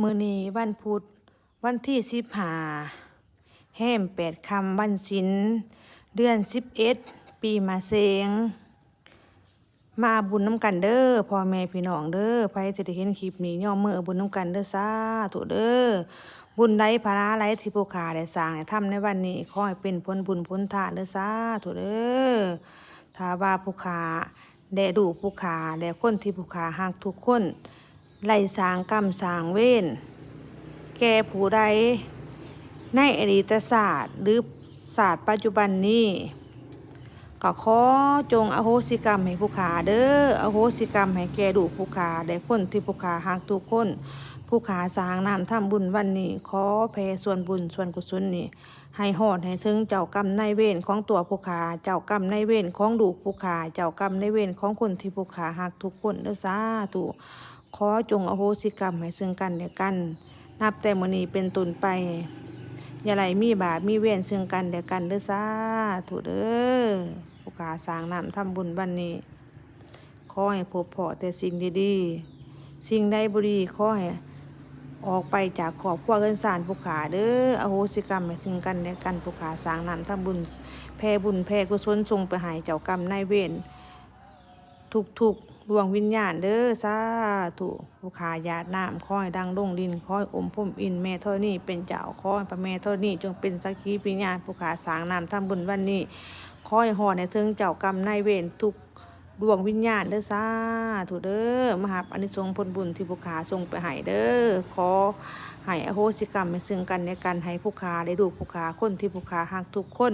มื้อนี้วันพุธวันที่15แห้ม8 ค่ำวันศิลเดือน11ปีมะเสงมาบุญน้ำกันเด้อพ่อแม่พี่น้องเด้อไผสิได้เห็นคลิปนี้ย่อมมือบุญน้ำกันเด้อสาธุเด้อบุญใดภาระใดที่ผู้ข้าได้สร้างได้ทำในวันนี้ขอให้เป็นผลบุญผลทานเด้อสาธุเด้อถ้าว่าผู้ข้าได้ดูผู้ข้าได้คนที่ผู้ข้าฮักทุกคนไล่สร้างกรรมสร้างเวรแก่ผู้ใดในอดีตศาสตร์หรือศาสตร์ปัจจุบันนี้ก็ขอจงอโหสิกรรมให้ผู้ขาเด้ออโหสิกรรมให้แก่ลูกผู้ขาได้คนที่ผู้ขาฮักทุกคนผู้ขาสร้างน้ำทำบุญวันนี้ขอแผ่ส่วนบุญส่วนกุศลนี้ให้ฮอดให้ถึงเจ้ากรรมนายเวรของตัวผู้ขาเจ้ากรรมนายเวรของลูกผู้ขาเจ้ากรรมนายเวรของคนที่ผู้ขาฮักทุกคนเด้อสาธุขอจงอโหสิกรรมให้ซึ่งกันและกันนับแต่มื้อนี้เป็นต้นไปอย่าไหลมีบาปมีเวรซึ่งกันและกันเด้อสาธุเด้อผู้ขาสร้างน้ำทำบุญวันนี้ขอให้พบเพาะแต่สิ่งดีๆสิ่งใดบ่ดีขอให้ออกไปจากครอบครัวเรือนศาลผู้ขาเด้ออโหสิกรรมให้ถึงกันและกันผู้ขาสร้างน้ำทำบุญแผ่บุญแผ่กุศลส่งไปให้เจ้ากรรมนายเวรทุกดวงวิญญาณเด้อสาธุผู้ขาหยาดน้ำขอให้ดังลงดินขอให้อมพุ่มอินแม่เท่านี้เป็นเจ้าขอให้พระแม่เท่านี้จงเป็นสักขีพยานผู้ขาสร้างน้ำทำบุญวันนี้ขอให้ฮอดให้ถึงเจ้ากรรมนายเวรทุกดวงวิญญาณเด้อสาธุเด้อมหาอานิสงส์ผลบุญที่ผู้ขาส่งไปให้เด้อขอให้อโหสิกรรมให้ซึ่งกันและกันให้ผู้ขาได้ดูผู้ขาคนที่ผู้ขาฮักทุกคน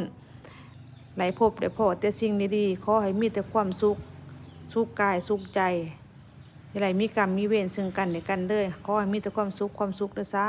ได้พบได้พอแต่สิ่งดีๆขอให้มีแต่ความสุขกายสุขใจอะไรมีกรรมมีเวรซึ่งกันและกันเด้อขอให้มีแต่ความสุขเด้อสา